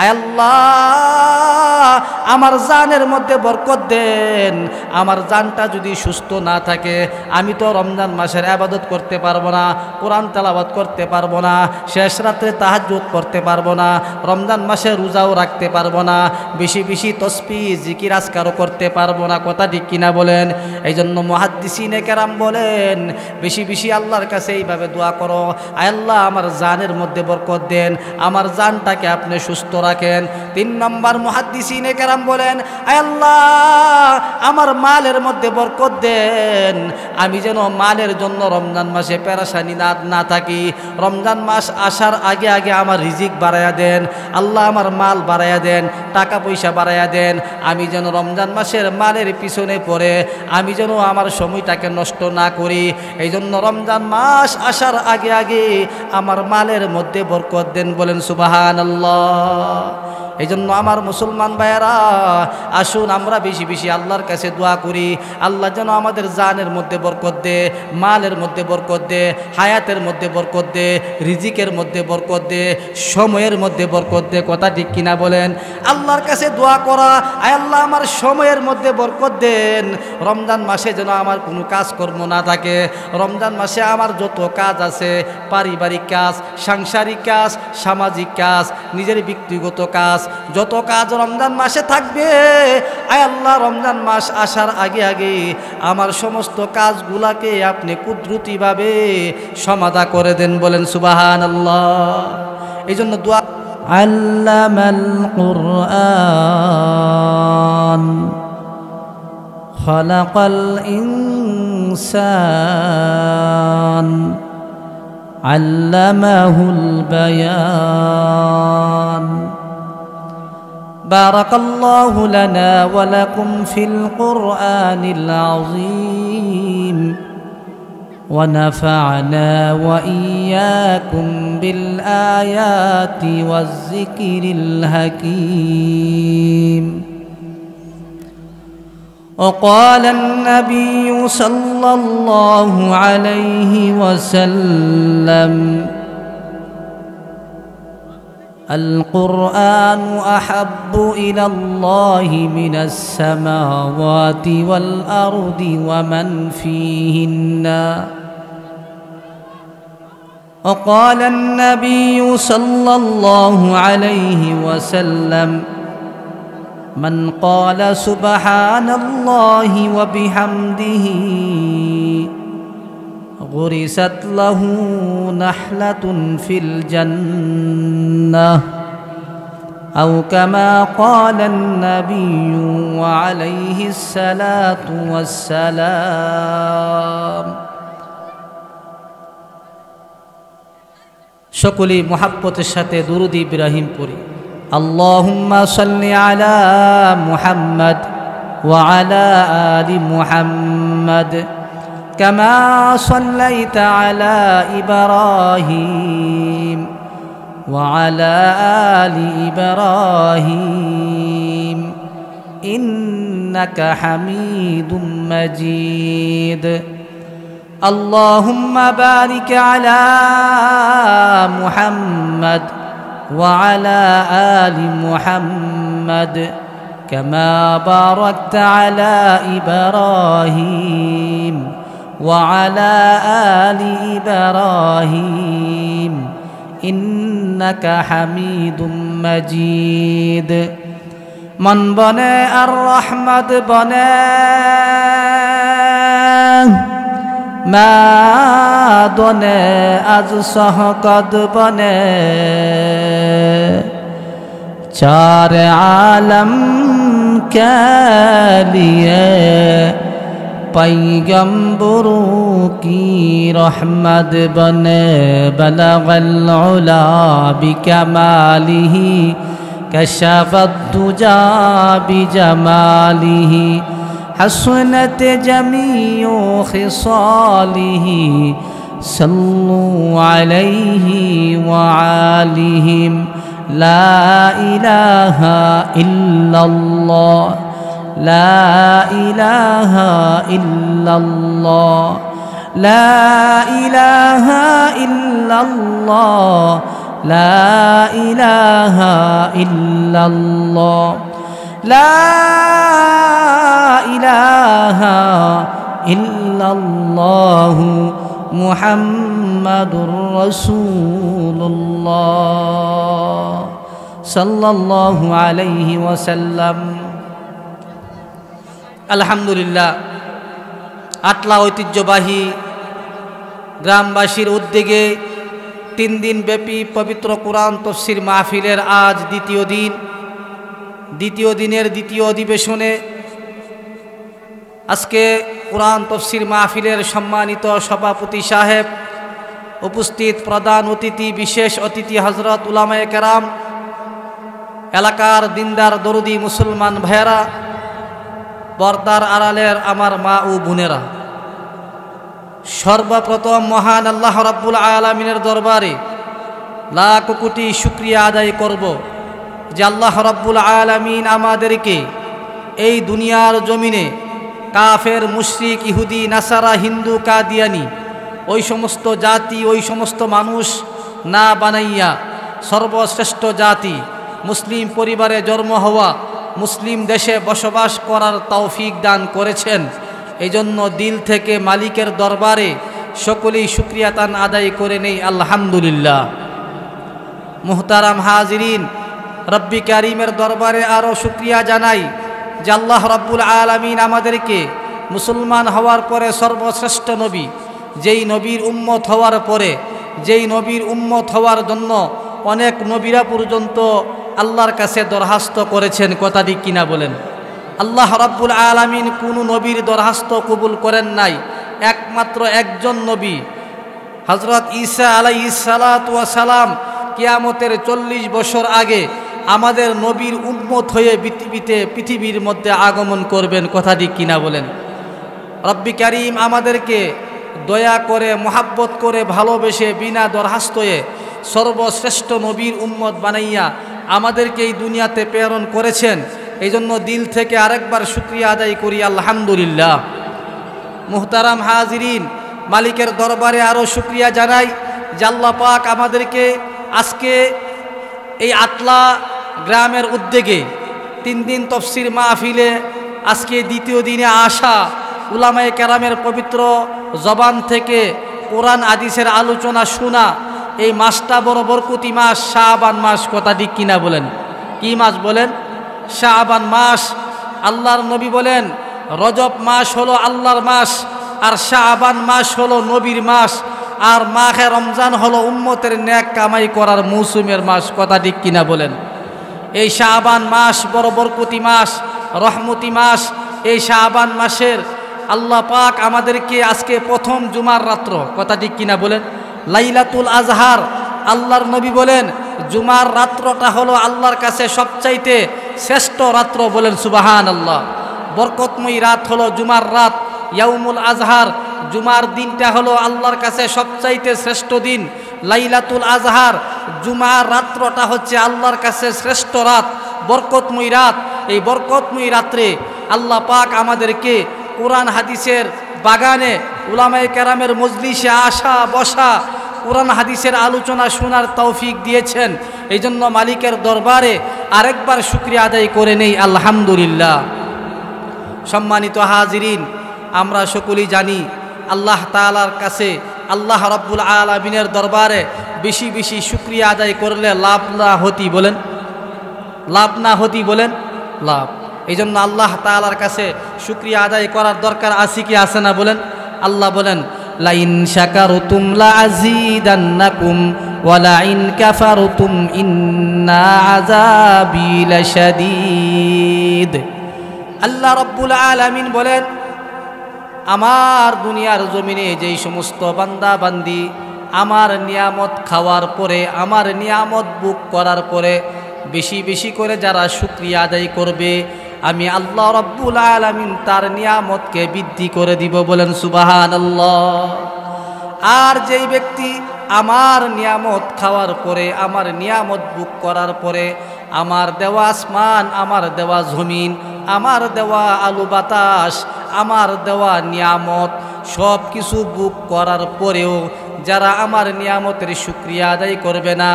আয় আল্লাহ আমার জানের মধ্যে বরকত দেন। আমার জানটা যদি সুস্থ না থাকে আমি তো রমজান মাসের ইবাদত করতে পারবো না, কোরআন তেলাওয়াত করতে পারবো না, শেষ রাত্রে তাহাজ্জুদ করতে পারবো না, রমজান মাসে রোজাও রাখতে পারবো না, বেশি বেশি তসবিহ জিকির আজকারও করতে পারবো না। কথা ঠিক কিনা বলেন? এই জন্য মুহাদ্দিসিনে কেরাম বলেন বেশি বেশি আল্লাহর কাছে এইভাবে দোয়া করো, আয় আল্লাহ আমার জানের মধ্যে বরকত দেন, আমার জানটাকে আপনি সুস্থ রাখেন। 3 নম্বর মুহাদ্দিসিনে কেরাম বলেন আয় আল্লাহ আমার মালের মধ্যে বরকত দেন, আমি যেন মালের জন্য রমজান মাসে পেরেশানি না থাকি। রমজান মাস আসার আগে আগে আমার রিজিক বাড়াইয়া দেন আল্লাহ, আমার মাল বাড়াইয়া দেন, টাকা পয়সা বাড়াইয়া দেন। আমি যেন রমজান মাসের মালের পিছনে পড়ে আমি যেন আমার সময়টাকে নষ্ট না করি। এই জন্য রমজান মাস আসার আগে আগে আমার মালের মধ্যে বরকত দেন। বলেন সুবহানাল্লাহ। এই জন্য আমার মুসলমান ভাইয়েরা আসুন আমরা বেশি বেশি আল্লাহর কাছে দোয়া করি, আল্লাহ যেন আমাদের জানের মধ্যে বরকত দে, মালের মধ্যে বরকত দে, হায়াতের মধ্যে বরকত দে, রিজিকের মধ্যে বরকত দে, সময়ের মধ্যে বরকত দে। কথা ঠিক কিনা বলেন? আল্লাহর কাছে দোয়া করা, আয় আল্লাহ আমার সময়ের মধ্যে বরকত দেন, রমজান মাসে যেন আমার কোনো কাজকর্ম না থাকে। রমজান মাসে আমার যত কাজ আছে, পারিবারিক কাজ, সাংসারিক কাজ, সামাজিক কাজ, নিজের ব্যক্তিগত কাজ, যত কাজ রমজান মাসে থাকবে, আয় আল্লাহ রমজান মাস আসার আগে আগে আমার সমস্ত কাজগুলাকে আপনি কুদরতিভাবে সমাধা করে দেন। বলেন সুবহানাল্লাহ। এই জন্য দোয়া আল্লামাল কুরআন খালাকাল ইনসান আল্লামাহুল বায়ান। بارك الله لنا ولكم في القرآن العظيم ونفعنا وإياكم بالآيات والذكر الحكيم. وقال النبي صلى الله عليه وسلم القرآن أحب إلى الله من السماوات والأرض ومن فيهن. وقال النبي صلى الله عليه وسلم من قال سبحان الله وبحمده غرست له نحلة في الجنة أو كما قال النبي عليه الصلاة والسلام. সকলেই মুহাব্বতের সাথে দুরূদ ইব্রাহিম পড়ি। আল্লাহুম্মা সাল্লি আলা মুহাম্মদ ওয়া আলা আলি মুহাম্মদ كما صليت على إبراهيم وعلى آل إبراهيم إنك حميد مجيد. اللهم بارك على محمد وعلى آل محمد كما باركت على إبراهيم وعلى آل إبراهيم إنك حميد مجيد. من بنى الرحمة بنى ما دنى از سحقد بنى چار عالم کے لیے पैगंबरों की रहमत बने. बलगल उला बिकमालिही कशफत दुजा बिजमालिही हसनत जमीओ खिसालिही सल्लु अलैहि व आलिहिम. ला इलाहा इल्लल्लाह لا إله إلا الله لا إله إلا الله লা ইলাহা ইল্লাল্লাহ লা ইলাহা ইল্লাল্লাহু মুহাম্মাদুর রাসূলুল্লাহ সাল্লাল্লাহু আলাইহি ওয়াসাল্লাম। আলহামদুলিল্লাহ, আটলা ঐতিহ্যবাহী গ্রামবাসীর উদ্যোগে 3 দিন ব্যাপী পবিত্র কোরআন তাফসীর মাহফিলের আজ দ্বিতীয় দিনের দ্বিতীয় অধিবেশনে আজকে কোরআন তাফসীর মাহফিলের সম্মানিত সভাপতি সাহেব, উপস্থিত প্রধান অতিথি, বিশেষ অতিথি হযরত উলামায়ে কেরাম, এলাকার দিনদার দরদি মুসলমান ভাইয়েরা, পর্দার আড়ালের আমার মা ও বোনেরা, সর্বপ্রথম মহান আল্লাহ রাব্বুল আলামিনের দরবারে লাখ কোটি শুকরিয়া আদায় করব যে আল্লাহ রাব্বুল আলামিন আমাদেরকে এই দুনিয়ার জমিনে কাফের, মুশরিক, ইহুদি, নাসারা, হিন্দু, কাদিয়ানি ওই সমস্ত জাতি, ওই সমস্ত মানুষ না বানাইয়া সর্বশ্রেষ্ঠ জাতি মুসলিম পরিবারে জন্ম হওয়া, মুসলিম দেশে বসবাস করার তৌফিক দান করেছেন। এই জন্য দিল থেকে মালিকের দরবারে সকলেই শুকরিয়া তান আদায় করে নেই আলহামদুলিল্লাহ। মুহতারাম হাজিরিন, রব্বি কারিমের দরবারে আরও শুকরিয়া জানাই যে আল্লাহ রাব্বুল আলামিন আমাদেরকে মুসলমান হওয়ার পরে সর্বশ্রেষ্ঠ নবী, যেই নবীর উম্মত হওয়ার পরে, যেই নবীর উম্মত হওয়ার জন্য অনেক নবীরা পর্যন্ত আল্লাহর কাছে দরখাস্ত করেছেন। কথা ঠিক কিনা বলেন? আল্লাহ রাব্বুল আলামিন কোনো নবীর দরখাস্ত কবুল করেন নাই, একমাত্র একজন নবী হযরত ঈসা আলাইহিস সালাতু ওয়াস সালাম কিয়ামতের 40 বছর আগে আমাদের নবীর উম্মত হয়ে পৃথিবীর মধ্যে আগমন করবেন। কথা ঠিক কিনা বলেন? রব্বি কারীম আমাদেরকে দয়া করে, মোহাব্বত করে, ভালোবেসে, বিনা দরখাস্তয়ে সর্বশ্রেষ্ঠ নবীর উম্মত বানাইয়া আমাদেরকে এই দুনিয়াতে প্রেরণ করেছেন। এই জন্য দিল থেকে আরেকবার শুকরিয়া আদায় করি আলহামদুলিল্লাহ। মুহতারাম হাজিরিন, মালিকের দরবারে আরও শুকরিয়া জানাই যে আল্লাহ পাক আমাদেরকে আজকে এই আটলা গ্রামের উদ্যোগে 3 দিন তাফসীর মাহফিলে আজকে দ্বিতীয় দিনে আসা উলামায়ে কেরামের পবিত্র জবান থেকে কোরআন হাদিসের আলোচনা শোনা, এই মাসটা বড় বরকতি মাস, শাবান মাস। কথা ঠিক কিনা বলেন? কি মাস বলেন? শাবান মাস। আল্লাহর নবী বলেন রজব মাস হলো আল্লাহর মাস, আর শাবান মাস হলো নবীর মাস, আর মাহে রমজান হলো উম্মতের নেক কামাই করার মৌসুমের মাস। কথা ঠিক কিনা বলেন? এই শাবান মাস বড় বরকতি মাস, রহমতি মাস। এই শাবান মাসের আল্লাহ পাক আমাদেরকে আজকে প্রথম জুমার রাত্র, কথা ঠিক কিনা বলেন, লাইলাতুল আজহার, আল্লাহর নবী বলেন জুমার রাত্রটা হলো আল্লাহর কাছে সবচাইতে শ্রেষ্ঠ রাত্র। বলেন সুবহানাল্লাহ। বরকতময়ী রাত হলো জুমার রাত, ইয়াউমুল আজহার। জুমার দিনটা হলো আল্লাহর কাছে সবচাইতে শ্রেষ্ঠ দিন। লাইলাতুল আজহার, জুমার রাত্রটা হচ্ছে আল্লাহর কাছে শ্রেষ্ঠ রাত, বরকতময়ী রাত। এই বরকতময়ী রাত্রে আল্লাহ পাক আমাদেরকে কোরআন হাদিসের বাগানে, উলামায়ে কেরামের মজলিসে আসা বসা, কোরআন হাদিসের আলোচনা শোনার তৌফিক দিয়েছেন। এই জন্য মালিকের দরবারে আরেকবার শুকরিয়া আদায় করে নেই আলহামদুলিল্লাহ। সম্মানিত হাজিরিন, আমরা সকলেই জানি আল্লাহ তাআলার কাছে, আল্লাহ রাব্বুল আলামিনের দরবারে বেশি বেশি শুকরিয়া আদায় করলে লাভ না হতি বলেন, লাভ না হতি বলেন, লাভ। এই জন্য আল্লাহ তাআলার কাছে শুকরিয়া আদায় করার দরকার আছে কি আছে না বলেন? আল্লাহ বলেন লাইন শাকারতুম লাযীদান্নাকুম ওয়া লাইন কাফারতুম ইন্না আযাবি লাশাদীদ। আল্লাহ রাব্বুল আলামিন বলেন আমার দুনিয়ার জমিনে যেই সমস্ত বান্দা বান্দি আমার নিয়ামত খাওয়ার পরে, আমার নিয়ামত ভোগ করার পরে বেশি বেশি করে যারা শুকরিয়া আদায় করবে, আমি আল্লাহ রাব্বুল আলামিন তার নিয়ামতকে বৃদ্ধি করে দিব। বলেন সুবহানাল্লাহ। আর যেই ব্যক্তি আমার নিয়ামত খাওয়ার পরে, আমার নিয়ামত ভোগ করার পরে, আমার দেওয়া আসমান, আমার দেওয়া জমিন, আমার দেওয়া আলো বাতাস, আমার দেওয়া নিয়ামত সব কিছু ভোগ করার পরেও যারা আমার নিয়ামতের শুকরিয়া আদায় করবে না,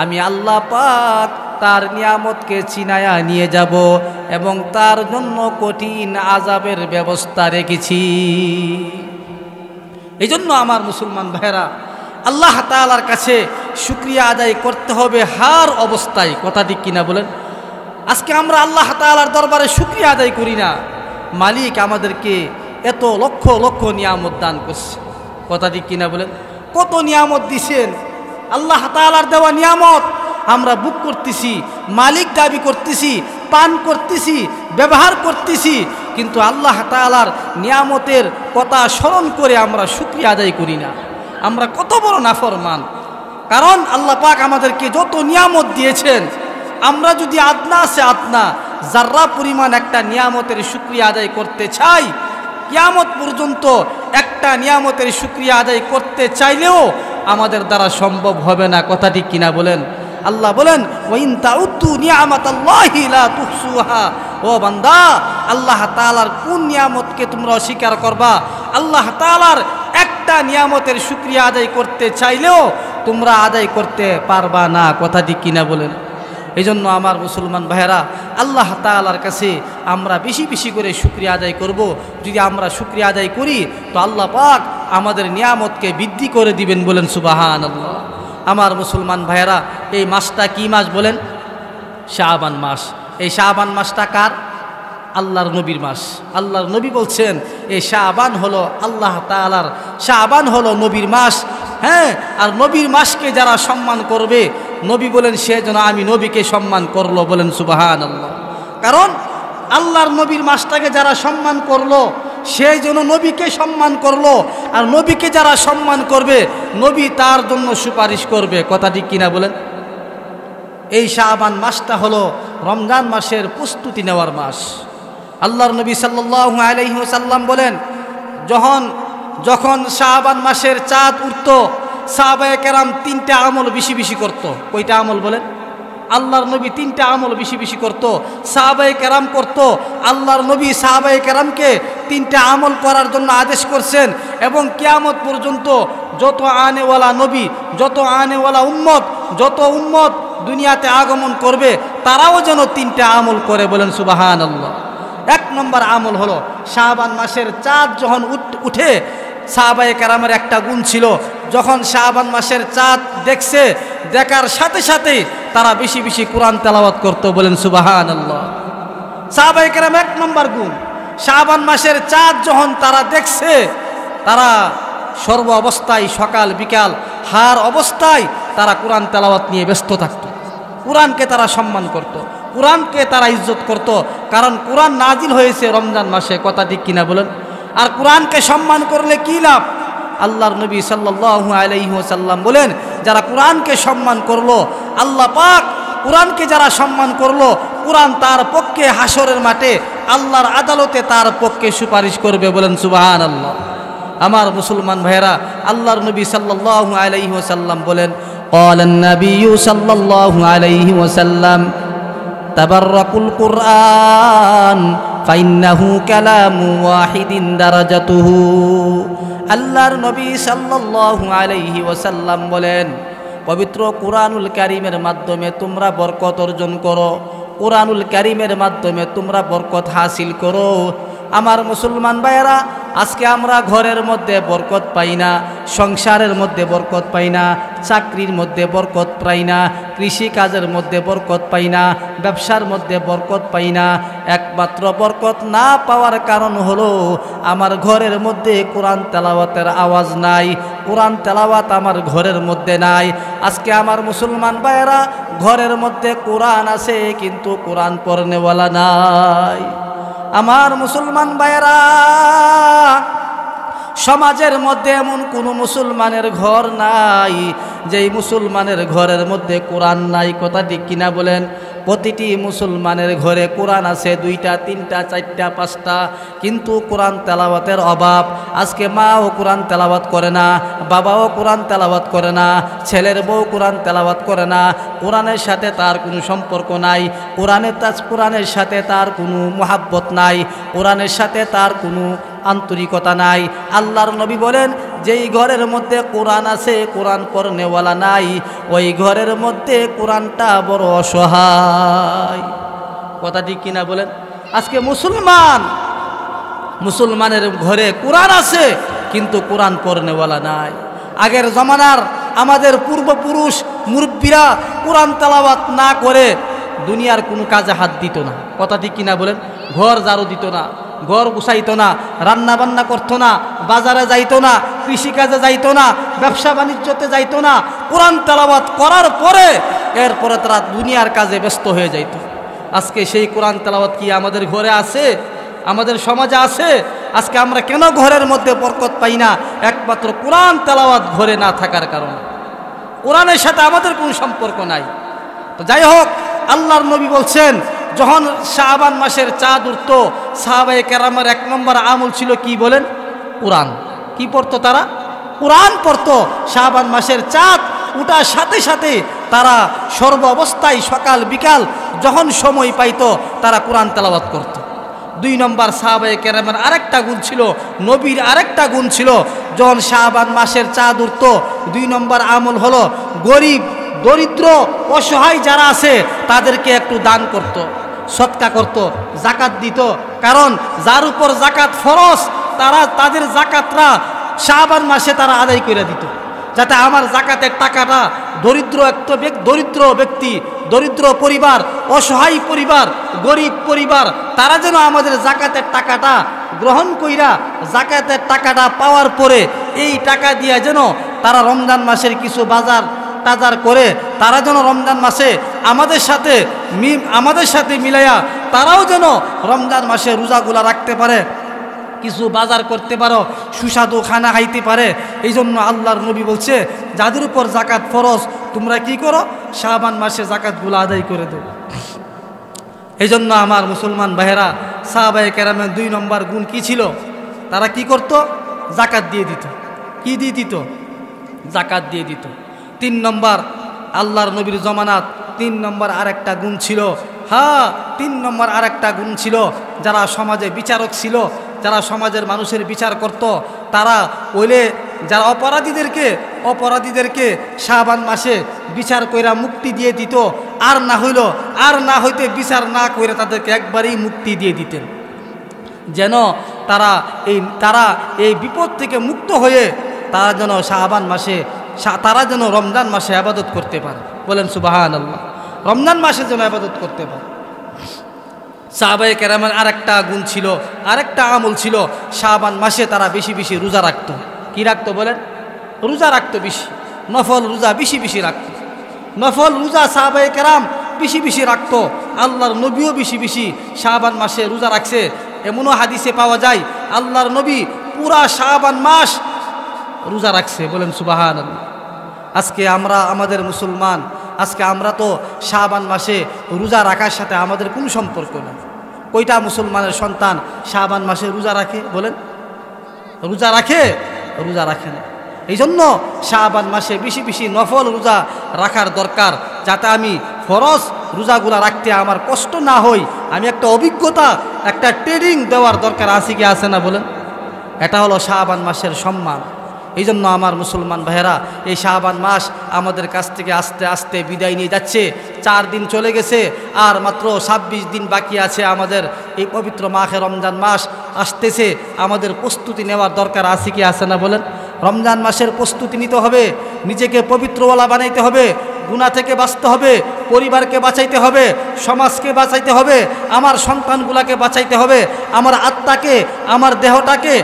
আমি আল্লাহ পাক তার নিয়ামতকে ছিনায়া নিয়ে যাব এবং তার জন্য কঠিন আযাবের ব্যবস্থা রেখেছি। এই জন্য আমার মুসলমান ভাইরা, আল্লাহ তাআলার কাছে শুকরিয়া আদায় করতে হবে হার অবস্থায়। কথা ঠিক কিনা বলেন? আজকে আমরা আল্লাহ তাআলার দরবারে শুকরিয়া আদায় করি না। মালিক আমাদেরকে এত লক্ষ লক্ষ নিয়ামত দান করছে। কথা ঠিক কিনা বলেন? কত নিয়ামত দিছেন, আল্লাহ তাআলার দেওয়া নিয়ামত আমরা বুক করতেছি, মালিক দাবি করতেছি, পান করতেছি, ব্যবহার করতেছি, কিন্তু আল্লাহ তাআলার নিয়ামতের কথা স্মরণ করে আমরা শুকরিয়া আদায় করি না। আমরা কত বড় নাফরমান। কারণ আল্লাহ পাক আমাদেরকে যত নিয়ামত দিয়েছেন, আমরা যদি আদনা আছে আদনা যার্রা পরিমাণ একটা নিয়ামতের শুকরিয়া আদায় করতে চাই, কিয়ামত পর্যন্ত একটা নিয়ামতের শুকরিয়া আদায় করতে চাইলেও আমাদের দ্বারা সম্ভব হবে না। কথা ঠিক কিনা বলেন? আল্লাহ বলেন, ওয়াইন তাউদ্দু নিয়ামাতাল্লাহি লা তুহসুহা। ও বান্দা, আল্লাহ তাআলার কোন নিয়ামতকে তোমরা অস্বীকার করবা? আল্লাহ তাআলার একটা নিয়ামতের শুকরিয়া আদায় করতে চাইলেও তোমরা আদায় করতে পারবা না। কথা ঠিক কিনা বলেন? এই জন্য আমার মুসলমান ভাইয়েরা, আল্লাহ তাআলার কাছে আমরা বেশি বেশি করে শুকরিয়া আদায় করব। যদি আমরা শুকরিয়া আদায় করি তো আল্লাহ পাক আমাদের নিয়ামতকে বৃদ্ধি করে দিবেন। বলেন সুবহানাল্লাহ। আমার মুসলমান ভাইয়েরা, এই মাসটা কি মাস বলেন? শাবান মাস। এই শাবান মাসটা কার? আল্লাহর নবীর মাস। আল্লাহর নবী বলছেন এই শাবান হলো আল্লাহ তাআলার, শাবান হলো নবীর মাস। হ্যাঁ, আর নবীর মাসকে যারা সম্মান করবে, নবী বলেন সে যেন আমি নবীকে সম্মান করলো। বলেন সুবহানাল্লাহ। কারণ আল্লাহর নবীর মাসটাকে যারা সম্মান করলো, সেই জন্য নবীকে সম্মান করলো। আর নবীকে যারা সম্মান করবে, নবী তার জন্য সুপারিশ করবে। কথা ঠিক কিনা বলেন? এই শাবান মাসটা হলো রমজান মাসের প্রস্তুতি নেওয়ার মাস। আল্লাহর নবী সাল্লাল্লাহু আলাইহি ওয়াসাল্লাম বলেন, যখন শাবান মাসের চাঁদ উঠত, সাহাবায়ে কেরাম তিনটা আমল বেশি বেশি করত। কয়টা আমল বলেন? আল্লাহর নবী তিনটা আমল বেশি বেশি করত, সাহাবায়ে কেরাম করত। আল্লাহর নবী সাহাবায়ে কেরামকে তিনটা আমল করার জন্য আদেশ করছেন এবং কিয়ামত পর্যন্ত যত আনেওয়ালা নবী, যত আনেওয়ালা উম্মত, যত উম্মত দুনিয়াতে আগমন করবে, তারাও যেন তিনটা আমল করে। বলেন সুবহানাল্লাহ। এক নম্বর আমল হলো শাবান মাসের চাঁদ যখন উঠে, সাহাবায়ে কেরামের একটা গুণ ছিল, যখন শাবান মাসের চাঁদ দেখছে, দেখার সাথে সাথে তারা বেশি বেশি কোরআন তেলাওয়াত করত। বলেন সুবহানাল্লাহ। সাহাবায়ে কেরাম এক নম্বর গুণ, শাবান মাসের চাঁদ যখন তারা দেখছে, তারা সর্ব অবস্থায় সকাল বিকাল হার অবস্থায় তারা কোরআন তেলাওয়াত নিয়ে ব্যস্ত থাকত। কোরআনকে তারা সম্মান করত, কোরআনকে তারা ইজ্জত করত। কারণ কোরআন নাজিল হয়েছে রমজান মাসে। কথা ঠিক কিনা বলেন? আর কোরআনকে সম্মান করলে কি লাভ? আল্লাহর নবী সাল্লাল্লাহু আলাইহি ওয়াসাল্লাম বলেন, যারা কোরআনকে সম্মান করলো, আল্লাহ পাক কোরআনকে যারা সম্মান করলো, কোরআন তার পক্ষে হাসরের মাঠে আল্লাহর আদালতে তার পক্ষে সুপারিশ করবে। বলেন সুবহানাল্লাহ। আমার মুসলমান ভাইয়েরা, আল্লাহর নবী সাল্লাল্লাহু আলাইহি ওয়াসাল্লাম বলেন, ক্বালান নাবিয়্যু সাল্লাল্লাহু আলাইহি ওয়াসাল্লাম তাবাররাকুল কুরআন ফাইন্নাহু কালামু ওয়াহিদিন দারাজাতুহু। আল্লাহর নবী সাল্লাল্লাহু আলাইহি ওয়াসাল্লাম বলেন, পবিত্র কুরআনুল কারীমের মাধ্যমে তোমরা বরকত অর্জন করো, কুরআনুল কারীমের মাধ্যমে তোমরা বরকত হাসিল করো। আমার মুসলমান ভাইয়েরা, আজকে আমরা ঘরের মধ্যে বরকত পাই না, সংসারের মধ্যে বরকত পাই না, চাকরির মধ্যে বরকত পাই না, কৃষি কাজের মধ্যে বরকত পাই না, ব্যবসার মধ্যে বরকত পাই না। একমাত্র বরকত না পাওয়ার কারণ হলো আমার ঘরের মধ্যে কোরআন তেলাওয়াতের আওয়াজ নাই, কোরআন তেলাওয়াত আমার ঘরের মধ্যে নাই। আজকে আমার মুসলমান ভাইয়েরা, ঘরের মধ্যে কোরআন আছে কিন্তু কোরআন পড়নেওয়ালা নাই। আমার মুসলমান ভাইয়েরা, সমাজের মধ্যে এমন কোনো মুসলমানের ঘর নাই যেই মুসলমানের ঘরের মধ্যে কোরআন নাই। কথা ঠিক কিনা বলেন? প্রতিটি মুসলমানের ঘরে কোরআন আছে, 2টা 3টা 4টা 5টা, কিন্তু কোরআন তেলাওয়াতের অভাব। আজকে মাও কোরআন তেলাওয়াত করে না, বাবাও কোরআন তেলাওয়াত করে না, ছেলের বউ কোরআন তেলাওয়াত করে না। কোরআনের সাথে তার কোনো সম্পর্ক নাই, কোরআনের সাথে তার কোনো মুহাব্বত নাই, কোরআনের সাথে তার কোনো আন্তরিকতা নাই। আল্লাহর নবী বলেন, যেই ঘরের মধ্যে কোরআন আছে, কোরআন পড়নেওয়ালা নাই, ওই ঘরের মধ্যে কোরআনটা বড় অসহায়। কথা ঠিক কিনা বলেন? আজকে মুসলমানের ঘরে কোরআন আছে কিন্তু কোরআন পড়নেওয়ালা নাই। আগের জমানার আমাদের পূর্বপুরুষ মুরব্বীরা কোরআন তেলাওয়াত না করে দুনিয়ার কোনো কাজে হাত দিত না। কথা ঠিক কিনা বলেন? ঘর ঝাড়ু দিত না, ঘর গুছাইতো না, রান্না বান্না করতো না, বাজারে যাইতো না, কৃষিকাজে যাইতো না, ব্যবসা বাণিজ্যতে যাইতো না। কোরআন তেলাওয়াত করার পরে এরপরে তারা দুনিয়ার কাজে ব্যস্ত হয়ে যাইত। আজকে সেই কোরআন তেলাওয়াত কি আমাদের ঘরে আছে? আমাদের সমাজে আছে? আজকে আমরা কেন ঘরের মধ্যে বরকত পাই না? একমাত্র কোরআন তেলাওয়াত ঘরে না থাকার কারণে। কোরআনের সাথে আমাদের কোনো সম্পর্ক নাই। তো যাই হোক, আল্লাহর নবী বলছেন, যখন শাবান মাসের চাঁদ উঠত, সাহাবায়ে কেরামের 1 নম্বর আমল ছিল কি বলেন? কোরআন। কি পড়তো তারা? কোরআন পড়তো। শাবান মাসের চাঁদ উঠার সাথে সাথে তারা সর্ব অবস্থায় সকাল বিকাল যখন সময় পাইতো তারা কোরআন তেলাওয়াত করত। 2 নম্বর সাহাবায়ে কেরামের আরেকটা গুণ ছিল, নবীর আরেকটা গুণ ছিল, যখন শাবান মাসের চাঁদ উঠত 2 নম্বর আমল হলো গরিব দরিদ্র অসহায় যারা আছে তাদেরকে একটু দান করত, সদকা করত, জাকাত দিত। কারণ যার উপর জাকাত ফরজ তাদের জাকাতরা শাবান মাসে তারা আদায় করে দিত, যাতে আমার জাকাতের টাকাটা দরিদ্র ব্যক্তি, দরিদ্র পরিবার, অসহায় পরিবার, গরিব পরিবার তারা যেন আমাদের জাকাতের টাকাটা গ্রহণ কইরা জাকাতের টাকাটা পাওয়ার পরে এই টাকা দিয়া যেন তারা রমজান মাসের কিছু বাজার টাজার করে তারা যেন রমজান মাসে আমাদের সাথে মিলাইয়া তারাও যেন রমজান মাসে রোজাগুলা রাখতে পারে, কিছু বাজার করতে পারো, সুস্বাদু খানা খাইতে পারে। এই জন্য আল্লাহর নবী বলছে, যাদের উপর জাকাত ফরজ তোমরা কি করো? শাবান মাসে জাকাতগুলো আদায় করে দাও। এই জন্য আমার মুসলমান ভাইয়েরা, সাহাবায়ে কেরামের 2 নম্বর গুণ কি ছিল? তারা কি করত? জাকাত দিয়ে দিত। কি দিয়ে দিত? জাকাত দিয়ে দিত। 3 নম্বর আল্লাহর নবীর জমানাত 3 নম্বর আরেকটা গুণ ছিল। 3 নম্বর আরেকটা গুণ ছিল, যারা সমাজে বিচারক ছিল, যারা সমাজের মানুষের বিচার করত, তারা যারা অপরাধীদেরকে শাবান মাসে বিচার কইরা মুক্তি দিয়ে দিত। আর না হইতে বিচার না কইরা তাদেরকে একবারেই মুক্তি দিয়ে দিতেন, যেন তারা এই বিপদ থেকে মুক্ত হয়ে তারা যেন শাবান মাসে যেন রমজান মাসে ইবাদত করতে পারে। বলেন সুবহানাল্লাহ। রমজান মাসে যেন ইবাদত করতে পারে। সাহাবায়ে কেরামের আরেকটা গুণ ছিল, আরেকটা আমল ছিল, শাবান মাসে তারা বেশি বেশি রোজা রাখত। কি রাখতো বলেন? রোজা রাখতো বেশি, নফল রোজা বেশি বেশি রাখত। নফল রোজা সাহাবায়ে কেরাম বেশি বেশি রাখতো। আল্লাহর নবীও বেশি বেশি শাবান মাসে রোজা রাখছে। এমনও হাদিসে পাওয়া যায় আল্লাহর নবী পুরা শাবান মাস রোজা রাখছে। বলেন সুবহানাল্লাহ। আজকে আমাদের মুসলমান, আজকে আমরা তো শাবান মাসে রোজা রাখার সাথে আমাদের কোনো সম্পর্ক নেই। কয়টা মুসলমানের সন্তান শাবান মাসে রোজা রাখে? বলেন, রোজা রাখে? রোজা রাখে না। এই জন্য শাবান মাসে বেশি বেশি নফল রোজা রাখার দরকার, যাতে আমি ফরজ রোজাগুলা রাখতে আমার কষ্ট না হয়। আমি একটা অভিজ্ঞতা, একটা ট্রেনিং দেওয়ার দরকার আছে কি আছে না? বলেন, এটা হলো শাবান মাসের সম্মান। এই জন্য আমার মুসলমান ভাইয়েরা, এই শাবান মাস আমাদের কাছ থেকে আস্তে আস্তে বিদায় নিয়ে যাচ্ছে। 4 দিন চলে গেছে, আর মাত্র 26 দিন বাকি আছে। আমাদের এই পবিত্র মাহে রমজান মাস আসতেছে, আমাদের প্রস্তুতি নেওয়ার দরকার আছে কি আছে না? বলেন, রমজান মাসের প্রস্তুতি নিতে হবে, নিজেকে পবিত্রওয়ালা বানাইতে হবে, গুনাহ থেকে বাঁচতে হবে, পরিবারকে বাঁচাইতে হবে, সমাজকে বাঁচাইতে হবে, আমার সন্তানগুলাকে বাঁচাইতে হবে, আমার আত্মাকে, আমার দেহটাকে,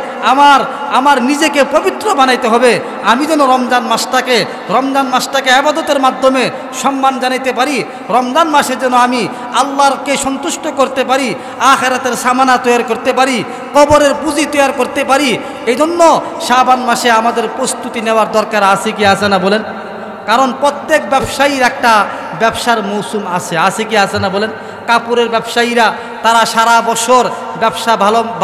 আমার নিজেকে পবিত্র বানাইতে হবে। আমি যেন রমজান মাসটাকে ইবাদতের মাধ্যমে সম্মান জানাইতে পারি। রমজান মাসে যেন আমি আল্লাহকে সন্তুষ্ট করতে পারি, আখিরাতের সামানা তৈরি করতে পারি, কবরের পুঁজি তৈরি করতে পারি। এই জন্য শাবান মাসে আমাদের প্রস্তুতি নেওয়ার দরকার আছে কি আছে না? বলেন, কারণ প্রত্যেক ব্যবসায়ীর একটা ব্যবসার মৌসুম আছে কি আছে না? বলেন, কাপড়ের ব্যবসায়ীরা তারা সারা বছর ব্যবসা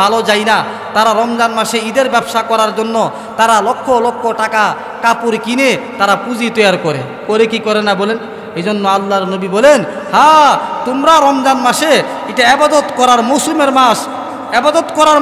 ভালো যায় না, তারা রমজান মাসে ঈদের ব্যবসা করার জন্য তারা লক্ষ লক্ষ টাকা কাপড় কিনে তারা পুঁজি তৈরি করে কি করে না? বলেন, এই জন্য আল্লাহর নবী বলেন, তোমরা রমজান মাসে এটা ইবাদত করার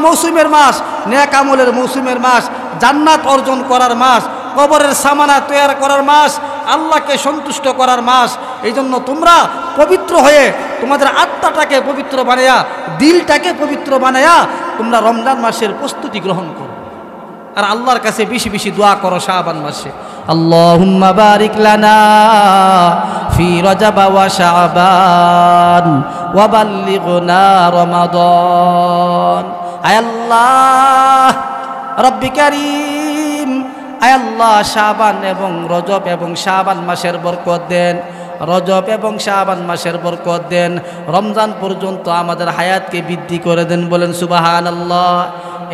মৌসুমের মাস, নেক আমলের মৌসুমের মাস। জান্নাত অর্জন করার মাস, কবরের সামানা তৈরি করার মাস, আল্লাহকে সন্তুষ্ট করার মাস। এই জন্য তোমরা পবিত্র হয়ে তোমাদের আত্মাটাকে পবিত্র বানায়া, দিলটাকে পবিত্র বানায়া তোমরা রমজান মাসের প্রস্তুতি গ্রহণ করো। আর আল্লাহর কাছে বেশি বেশি দোয়া করো শাবান মাসে। আল্লাহুম্মা বারিক লানা ফি রজব ওয়া শাবান ওয়া বাল্লিগনা রমাদান। আয় আল্লাহ রব্বি কারীম, আয় আল্লাহ শাবান এবং রজব এবং শাবান মাসের বরকত দেন, রজব এবং শাবান মাসের বরকত দেন, রমজান পর্যন্ত আমাদের হায়াতকে বৃদ্ধি করে দেন। বলেন সুবহানাল্লাহ।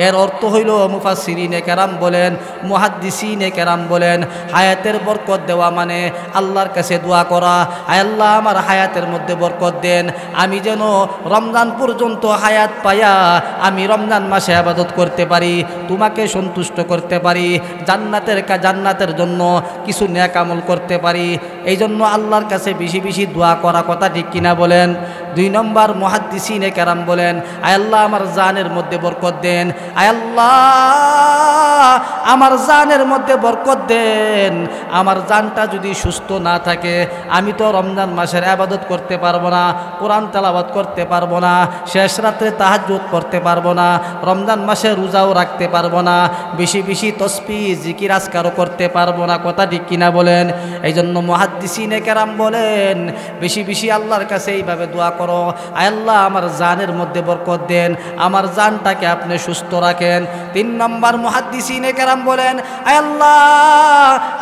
এর অর্থ হইল মুফাসসিরিনে কেরাম বলেন, মুহাদ্দিসিনে কেরাম বলেন, হায়াতের বরকত দেওয়া মানে আল্লাহর কাছে দোয়া করা, আয় আল্লাহ আমার হায়াতের মধ্যে বরকত দেন, আমি যেন রমজান পর্যন্ত হায়াত পাইয়া আমি রমজান মাসে ইবাদত করতে পারি, তোমাকে সন্তুষ্ট করতে পারি, জান্নাতের জন্য কিছু নেক আমল করতে পারি। এই জন্য আল্লাহর কাছে বেশি বেশি দোয়া করা, কথা ঠিক কিনা বলেন। 2 নম্বর মুহাদ্দিসিনে কেরাম বলেন, আয় আল্লাহ আমার জানের মধ্যে বরকত দেন, আয় আল্লাহ আমার জানের মধ্যে বরকত দেন। আমার জানটা যদি সুস্থ না থাকে আমি তো রমজান মাসের ইবাদত করতে পারবো না, কোরআন তেলাওয়াত করতে পারবো না, শেষ রাত্রে তাহাজ্জুদ করতে পারবো না, রমজান মাসে রোজাও রাখতে পারবো না, বেশি বেশি তসবিহ জিকির আজকারও করতে পারবো না, কথা ঠিক কিনা বলেন। এই জন্য মুহাদ্দিসিনে কেরাম বলেন বেশি বেশি আল্লাহর কাছে এইভাবে দোয়া করো, আয় আল্লাহ আমার জানের মধ্যে বরকত দেন, আমার জানটাকে আপনি সুস্থ রাখেন। 3 নম্বর মুহাদ্দিসিনে কেরাম বলেন, আয় আল্লাহ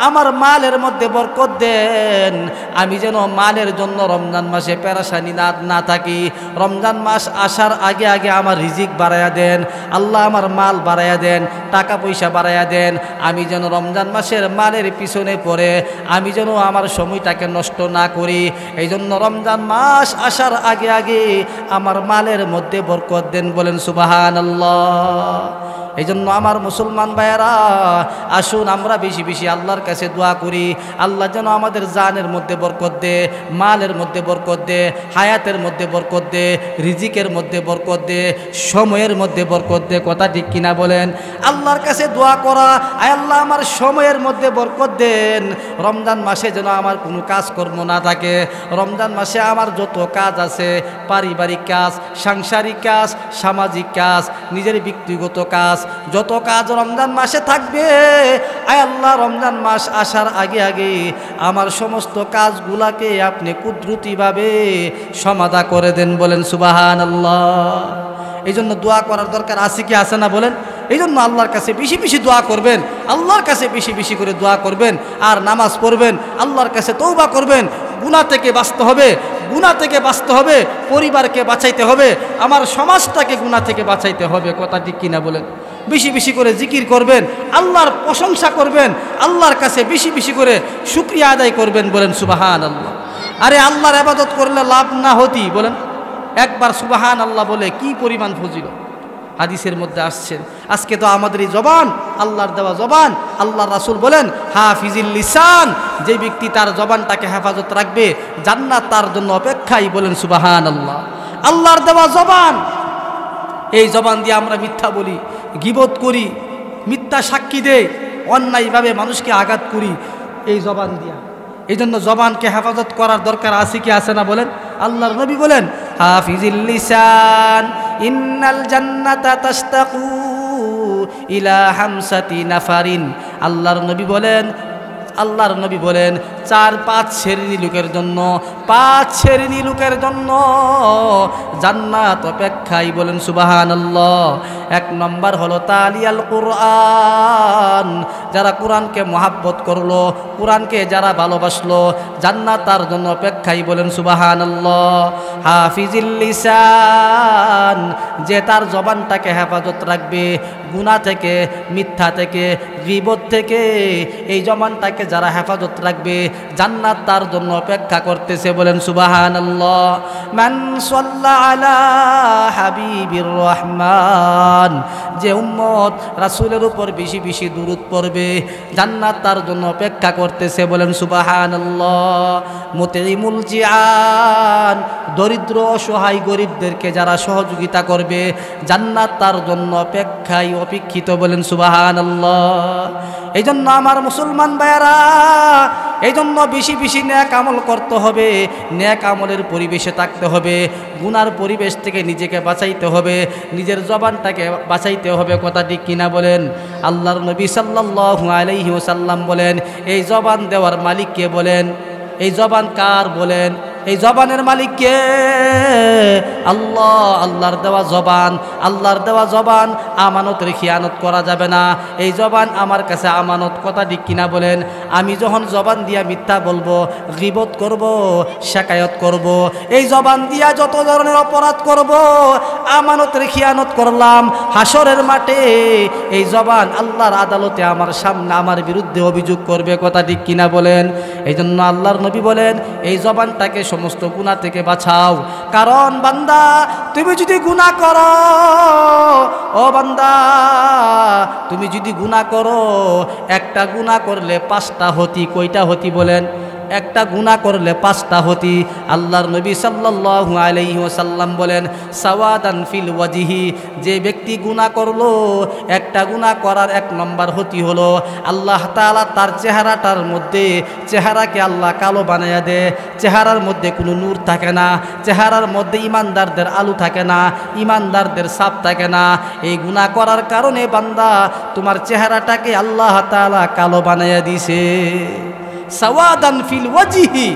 আমার মালের মধ্যে বরকত দেন, আমি যেন মালের জন্য রমজান মাসে পেরেশানি না থাকি, রমজান মাস আসার আগে আগে আমার রিজিক বাড়ায়া দেন, আল্লাহ আমার মাল বাড়ায়া দেন, টাকা পয়সা বাড়ায়া দেন, আমি যেন রমজান মাসের মালের পিছনে পড়ে আমি যেন আমার সময়টাকে নষ্ট না করি। এই জন্য রমজান মাস আসার আগে আগে আমার মালের মধ্যে বরকত দেন। বলেন সুবহানাল্লাহ। এই জন্য আমার মুসলমান ভাইয়েরা আসুন আমরা বেশি বেশি আল্লাহর কাছে দোয়া করি, আল্লাহ যেন আমাদের জানের মধ্যে বরকত দে, মালের মধ্যে বরকত দে, হায়াতের মধ্যে বরকত দে, রিজিকের মধ্যে বরকত দে, সময়ের মধ্যে বরকত দে, কথা ঠিক কিনা বলেন। আল্লাহর কাছে দোয়া করা, আয় আল্লাহ আমার সময়ের মধ্যে বরকত দেন, রমজান মাসে যেন আমার কোনো কাজকর্ম না থাকে, রমজান মাসে আমার যত কাজ আছে, পারিবারিক কাজ, সাংসারিক কাজ, সামাজিক কাজ, নিজের ব্যক্তিগত কাজ, যত কাজ রমজান মাসে থাকবে, আয় আল্লাহ রমজান মাস আসার আগে আগে আমার সমস্ত কাজগুলাকে আপনি কুদরতিভাবে সমাধা করে দেন। বলেন সুবহানাল্লাহ। এই জন্য দোয়া করার দরকার আছে কি আছে না বলেন। এই জন্য আল্লাহর কাছে বেশি বেশি দোয়া করবেন, আল্লাহর কাছে বেশি বেশি করে দোয়া করবেন, আর নামাজ পড়বেন, আল্লাহর কাছে তওবা করবেন। গুনাহ থেকে বাঁচতে হবে, গুনাহ থেকে বাঁচতে হবে, পরিবারকে বাঁচাইতে হবে, আমার সমাজটাকে গুনাহ থেকে বাঁচাইতে হবে, কথা ঠিক কিনা বলেন। বেশি বেশি করে জিকির করবেন, আল্লাহর প্রশংসা করবেন, আল্লাহর কাছে বেশি বেশি করে শুকরিয়া আদায় করবেন। বলেন সুবহানাল্লাহ। আরে আল্লাহর ইবাদত করলে লাভ না হতি বলেন, একবার সুবহানাল্লাহ বলে কি পরিমাণ ফজিলত হাদিসের মধ্যে আসছেন। আজকে তো আমাদের এই জবান আল্লাহর দেওয়া জবান, আল্লাহর রাসূল বলেন হাফিজিল লিসান, যে ব্যক্তি তার জবানটাকে হেফাজত রাখবে জান্নাত তার জন্য অপেক্ষাই। বলেন সুবহানাল্লাহ। আল্লাহর দেওয়া জবান, এই জবান দিয়ে আমরা মিথ্যা বলি, গীবত করি, মিথ্যা সাক্ষী দেই, অন্যায়ভাবে মানুষকে আঘাত করি এই জবান দিয়া। এই জন্য জবানকে হেফাজত করার দরকার আছে কি আছে না বলেন। আল্লাহর নবী বলেন হাফিজিল লিসান ইন্নাল জান্নাতা তাশতাকু ইলা হামসাতি নাফারিন। আল্লাহর নবী বলেন 4-5 শ্রেণী লোকের জন্য, 5 শ্রেণী লোকের জন্য জান্নাত অপেক্ষাই। বলেন সুবহানাল্লাহ। 1 নম্বর হলো তালিয়াল কোরআন, যারা কোরআনকে মহাব্বত করলো, কোরআনকে যারা ভালোবাসলো, জান্নাত তার জন্য অপেক্ষাই। বলেন সুবহানাল্লাহ। হাফিজিল লিসান, যে তার জবানটাকে হেফাজত রাখবে গুনাহ থেকে, মিথ্যা থেকে, গীবত থেকে, এই জবানটাকে যারা হেফাজত রাখবে জান্নাত তার জন্য অপেক্ষা করতেছে। বলেন সুবহানাল্লাহ। মান সাল্লা আলা হাবিবির রহমান, যে উম্মত রাসূলের উপর বেশি বেশি দুরূদ পড়বে জান্নাত তার জন্য অপেক্ষা করতেছে। বলেন সুবহানাল্লাহ। মুতিমুল জিআন, দরিদ্র অসহায় গরিবদেরকে যারা সহযোগিতা করবে জান্নাত তার জন্য অপেক্ষিত। বলেন সুবহানাল্লাহ। এই জন্য আমার মুসলমান ভাইয়েরা, এই জন্য বেশি বেশি নেক আমল করতে হবে, নেক আমলের পরিবেশে থাকতে হবে, গুনার পরিবেশ থেকে নিজেকে বাঁচাইতে হবে, নিজের জবানটাকে বাঁচাইতে হবে। কথা ঠিক কিনা বলেন? আল্লাহর নবী সাল্লাল্লাহু আলাইহি ওয়াসাল্লাম বলেন, এই জবান দেওয়ার মালিক কে? বলেন এই জবান কার? বলেন এই জবানের মালিক কে? আল্লাহ। আল্লাহর দেওয়া জবান, আল্লাহর দেওয়া জবান আমানতের খিয়ানত করা যাবে না। এই জবান আমার কাছে আমানত। কথা ঠিক কিনা বলেন? আমি যখন জবান দিয়া মিথ্যা বলবো, গীবত করব, শাকায়ত করব, এই জবান দিয়া যত ধরনের অপরাধ করব, আমানতের খিয়ানত করলাম, হাসরের মাঠে এই জবান আল্লাহর আদালতে আমার সামনে আমার বিরুদ্ধে অভিযোগ করবে। কথা ঠিক কিনা বলেন? এই জন্য আল্লাহর নবী বলেন এই জবানটাকে সমস্ত গুনাহ থেকে বাঁচাও। কারণ বান্দা, তুমি যদি গুনাহ করো, ও বান্দা, তুমি যদি গুনাহ করো, একটা গুনাহ করলে 5টা হতি। কয়টা হতি? বলেন একটা গুনাহ করলে 5টা হতি। আল্লাহর নবী সাল্লাল্লাহু আলাইহি ওয়াসাল্লাম বলেন সাওয়াদান ফিল ওয়াজহি, যে ব্যক্তি গুনাহ করলো, একটা গুনাহ করার 1 নম্বর হতি হলো আল্লাহ তাআলা তার চেহারাটার মধ্যে, চেহারাকে আল্লাহ কালো বানায়া দেয়। চেহারার মধ্যে কোনো নূর থাকে না, চেহারার মধ্যে ইমানদারদের আলো থাকে না, ইমানদারদের ছাপ থাকে না। এই গুনাহ করার কারণে বান্দা তোমার চেহারাটাকে আল্লাহ তাআলা কালো বানায়া দিছে। সাওয়াদান ফিল ওয়াজহি,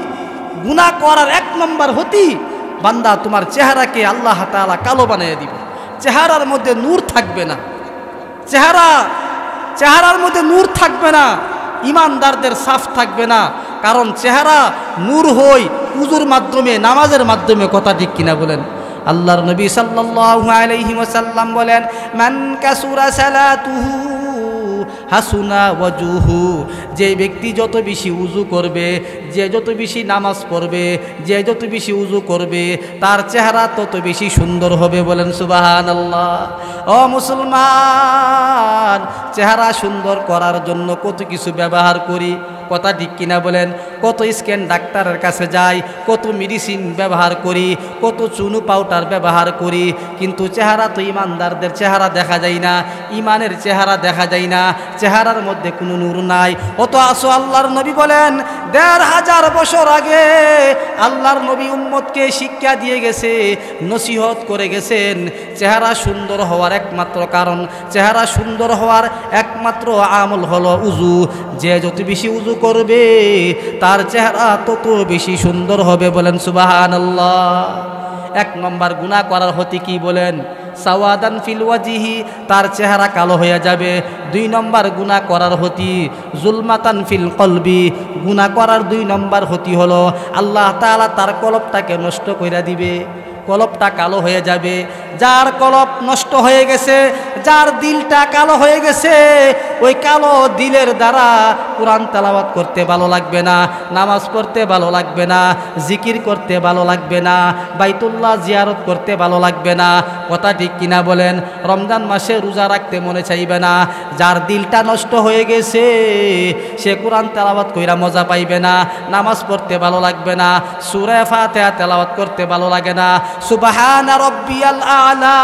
গুনাহ করার 1 নম্বর হতি বান্দা তোমার চেহারাকে আল্লাহ তাআলা কালো বানিয়ে দিবে। চেহারার মধ্যে নূর থাকবে না, চেহারার মধ্যে নূর থাকবে না, ইমানদারদের সাফ থাকবে না। কারণ চেহারা নূর হয় উযুর মাধ্যমে, নামাজের মাধ্যমে। কথা ঠিক কিনা বলেন? আল্লাহর নবী সাল্লাল্লাহু আলাইহি ওয়াসাল্লাম বলেন মান কাসুরা সালাতুহু হাসুনা ওয়াজুহু, যে ব্যক্তি যত বেশি উজু করবে, যে যত বেশি নামাজ পড়বে, যে যত বেশি উজু করবে, তার চেহারা তত বেশি সুন্দর হবে। বলেন সুবহানাল্লাহ। ও মুসলমান, চেহারা সুন্দর করার জন্য কত কিছু ব্যবহার করি। কথা ঠিক কিনা বলেন? কত স্ক্যান ডাক্তারের কাছে যাই, কত মেডিসিন ব্যবহার করি, কত চুনু পাউডার ব্যবহার করি, কিন্তু চেহারা তো ইমানদারদের চেহারা দেখা যায় না, ইমানের চেহারা দেখা যায় না, চেহারার মধ্যে কোনো নূর নাই। অত আসো আল্লাহর নবী বলেন 1500 বছর আগে আল্লাহর নবী উম্মতকে শিক্ষা দিয়ে গেছে, নসিহত করে গেছেন। চেহারা সুন্দর হওয়ার একমাত্র কারণ, চেহারা সুন্দর হওয়ার একমাত্র আমল হলো উজু। যে যত বেশি উজু করবে তার চেহারা তত বেশি সুন্দর হবে। বলেন সুবহানাল্লাহ। 1 নম্বর গুনাহ করার হতি কি? বলেন সাওয়াদান ফিল ওয়াজহি, তার চেহারা কালো হয়ে যাবে। 2 নম্বর গুনাহ করার হতি জুলমাতান ফিল কলবি, গুনাহ করার 2 নম্বর হতি হলো আল্লাহ তাআলা তার কলবটাকে নষ্ট কইরা দিবে, কলবটা কালো হয়ে যাবে। যার কলব নষ্ট হয়ে গেছে, যার দিলটা কালো হয়ে গেছে, ওই কালো দিলের দ্বারা কোরআন তেলাওয়াত করতে ভালো লাগবে না, নামাজ পড়তে ভালো লাগবে না, জিকির করতে ভালো লাগবে না, বাইতুল্লাহ জিয়ারত করতে ভালো লাগবে না। কথা ঠিক কিনা বলেন? রমজান মাসে রোজা রাখতে মনে চাইবে না। যার দিলটা নষ্ট হয়ে গেছে সে কোরআন তেলাওয়াত কইরা মজা পাইবে না, নামাজ পড়তে ভালো লাগবে না, সূরা ফাতিহা তেলাওয়াত করতে ভালো লাগে না, সুবহানা রাব্বিয়াল আলা,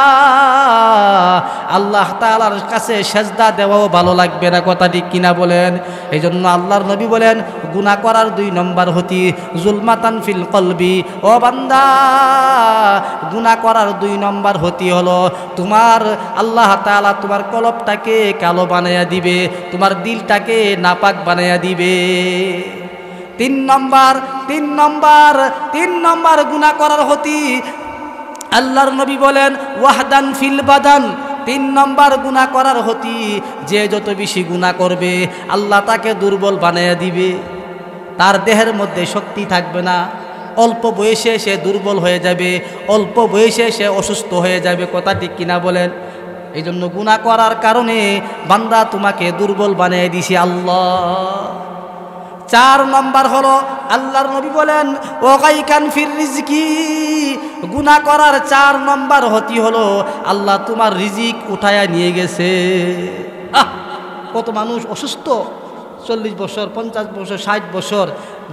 আল্লাহ তাআলার কাছে সেজদা দেওয়াও ভালো লাগবে না। কথা ঠিক কিনা বলেন? এই জন্য আল্লাহর নবী বলেন গুনাহ করার 2 নম্বর হতি জুলমাতান ফিল কলবি। ও বান্দা, গুনাহ করার 2 নম্বর হতি হলো তোমার আল্লাহ তাআলা তোমার কলবটাকে কালো বানায়া দিবে, তোমার দিলটাকে নাপাক বানায়া দিবে। 3 নম্বর গুনাহ করার হতি আল্লাহর নবী বলেন ওয়াহদান ফিল বাদান। 3 নম্বর গুনাহ করার হতি যে যত বেশি গুনাহ করবে আল্লাহ তাকে দুর্বল বানায়া দিবে, তার দেহের মধ্যে শক্তি থাকবে না, অল্প বয়সে সে দুর্বল হয়ে যাবে, অল্প বয়সে সে অসুস্থ হয়ে যাবে। কথা ঠিক কিনা বলেন? এই জন্য গুনাহ করার কারণে বান্দা তোমাকে দুর্বল বানিয়ে দিছে আল্লাহ। 4 নম্বর হলো আল্লাহর নবী বলেন ওয়াগাইকান ফির রিজকি, গুনাহ করার 4 নম্বর হতি হলো আল্লাহ তোমার রিজিক উঠায়া নিয়ে গেছে। কত মানুষ অসুস্থ, 40 বছর 50 বছর 60 বছর,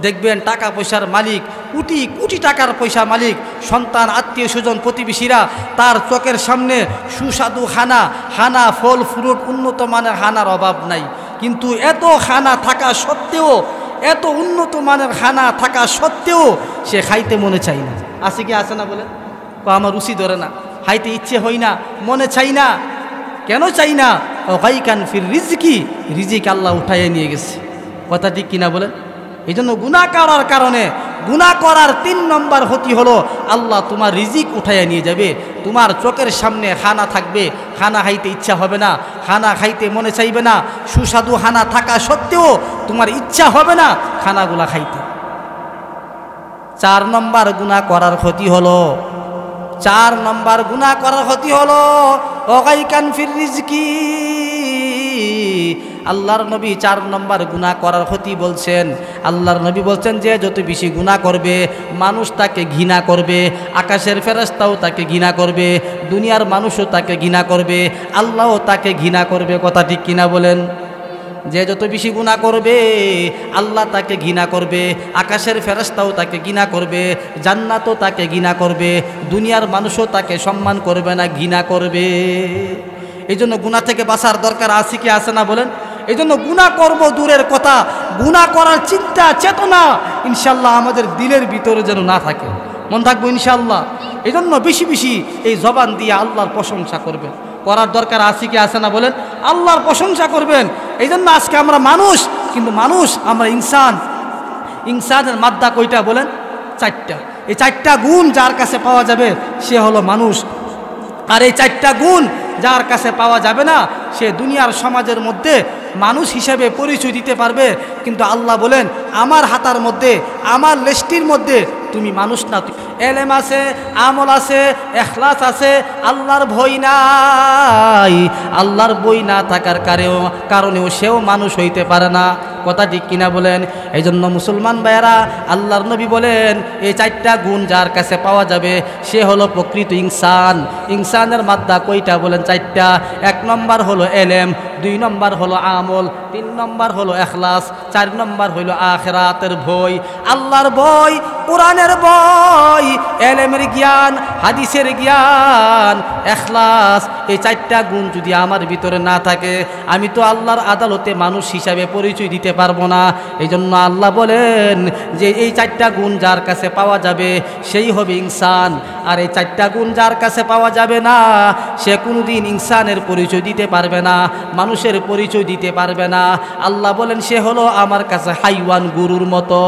দেখবেন টাকা পয়সার মালিক, কোটি কোটি টাকার পয়সা মালিক, সন্তান আত্মীয় স্বজন প্রতিবেশীরা তার চোখের সামনে সুস্বাদু খানা ফল ফ্রুট উন্নত মানের খানার অভাব নাই, কিন্তু এত খানা থাকা সত্ত্বেও, এত উন্নত মানের খানা থাকা সত্ত্বেও সে খাইতে মনে চাই না। আছে কি আছে না বলে? আমার রুচি ধরে না, খাইতে ইচ্ছে হয় না, মনে চাই না। কেন চাই না? ওয়াগাইকান ফির রিজকি, রিজিক আল্লাহ উঠাইয়ে নিয়ে গেছে। কথা ঠিক কিনা বলেন? এই জন্য গুনাহ করার কারণে, গুনাহ করার 3 নম্বর হতি হলো আল্লাহ তোমার রিজিক উঠাইয়া নিয়ে যাবে। তোমার চোখের সামনে খানা থাকবে, খানা খাইতে ইচ্ছা হবে না, খানা খাইতে মনে চাইবে না, সুস্বাদু খানা থাকা সত্ত্বেও তোমার ইচ্ছা হবে না খানাগুলা খাইতে। 4 নম্বর গুনাহ করার ক্ষতি হলো, 4 নম্বর গুনাহ করার ক্ষতি হলো ওয়াগাইকান ফির রিজকি। আল্লাহর নবী 4 নম্বর গুনাহ করার ক্ষতি বলছেন। আল্লাহর নবী বলছেন যে যত বেশি গুনাহ করবে মানুষ তাকে ঘৃণা করবে, আকাশের ফেরেশতাও তাকে ঘৃণা করবে, দুনিয়ার মানুষও তাকে ঘৃণা করবে, আল্লাহও তাকে ঘৃণা করবে। কথা ঠিক কিনা বলেন? যে যত বেশি গুনাহ করবে আল্লাহ তাকে ঘৃণা করবে, আকাশের ফেরেশতাও তাকে ঘৃণা করবে, জান্নাতও তাকে ঘৃণা করবে, দুনিয়ার মানুষও তাকে সম্মান করবে না, ঘৃণা করবে। এই জন্য গুনাহ থেকে বাঁচার দরকার আছে কি আছে না বলেন? এই জন্য গুনাহ করব দূরের কথা, গুনাহ করার চিন্তা চেতনা ইনশাল্লাহ আমাদের দিলের ভিতরে যেন না থাকে। মন থাকবো ইনশাল্লাহ। এই জন্য বেশি বেশি এই জবান দিয়ে আল্লাহর প্রশংসা করবেন। করার দরকার আছে কি আছে না বলেন? আল্লাহর প্রশংসা করবেন। এই জন্য আজকে আমরা মানুষ, কিন্তু মানুষ আমরা ইনসান। ইনসানের মাদ্দা কয়টা বলেন? 4টা। এই 4টা গুণ যার কাছে পাওয়া যাবে সে হলো মানুষ। আর এই 4টা গুণ যার কাছে পাওয়া যাবে না সে দুনিয়ার সমাজের মধ্যে মানুষ হিসেবে পরিচয় দিতে পারবে, কিন্তু আল্লাহ বলেন আমার হাতার মধ্যে, আমার লিস্টির মধ্যে তুমি মানুষ না। এলেম আছে, আমল আছে, ইখলাস আছে, আল্লাহর ভয় নাই। আল্লাহর ভয় না থাকার কারণেও সেও মানুষ হইতে পারে না। কথা ঠিক কিনা বলেন? এই জন্য মুসলমান ভাইয়েরা, আল্লাহর নবী বলেন এই 4টা গুণ যার কাছে পাওয়া যাবে সে হলো প্রকৃত ইনসান। ইনসানের মাদ্দা কয়টা বলেন? 4টা। 1 নম্বর হলো এলেম, 2 নম্বর হলো আমল, 3 নম্বর হলো ইখলাস, 4 নম্বর হলো আখিরাতের ভয়। আল্লাহর ভয়, কোরআনের ভয়, এলেমের জ্ঞান, হাদিসের জ্ঞান, ইখলাস, এই 4টা গুণ যদি আমার ভিতরে না থাকে আমি তো আল্লাহর আদালতে মানুষ হিসাবে পরিচয় দিতে পারবো না। এই জন্য আল্লাহ বলেন যে এই 4টা গুণ যার কাছে পাওয়া যাবে সেই হবে ইনসান। আর এই 4টা গুণ যার কাছে পাওয়া যাবে না সে কোনোদিন ইনসানের পরিচয় দিতে পারবে না, মানুষের পরিচয় দিতে পারবে না। আল্লাহ বলেন সে হলো আমার কাছে হাইওয়ান, গরুর মতো।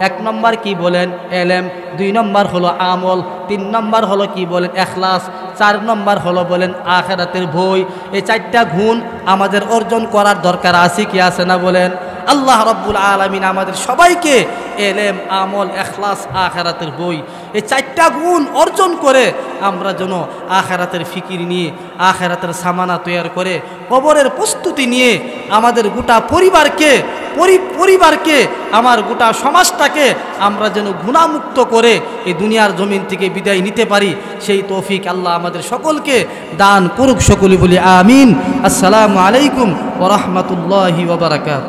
1 নম্বর কি বলেন? এলেম, 2 নম্বর হলো আমল, 3 নম্বর হলো কি বলেন? ইখলাস, 4 নম্বর হলো বলেন আখিরাতের ভয়। এই 4টা গুণ আমাদের অর্জন করার দরকার আছে কি আছে না বলেন? আল্লাহ রাব্বুল আলামিন আমাদের সবাইকে এলেম, আমল, ইখলাস, আখিরাতের ভয় এই 4টা গুণ অর্জন করে আমরা যেন আখিরাতের ফিকির নিয়ে, আখিরাতের সামানা তৈরি করে, কবরের প্রস্তুতি নিয়ে আমাদের গোটা পরিবারকে আমার গোটা সমাজটাকে আমরা যেন গুনাহমুক্ত করে এই দুনিয়ার জমিন থেকে বিদায় নিতে পারি, সেই তৌফিক আল্লাহ আমাদের সকলকে দান করুক। সকলে বলি আমিন। আসসালামু আলাইকুম ওয়া রাহমাতুল্লাহি ওয়া বারাকাতুহু।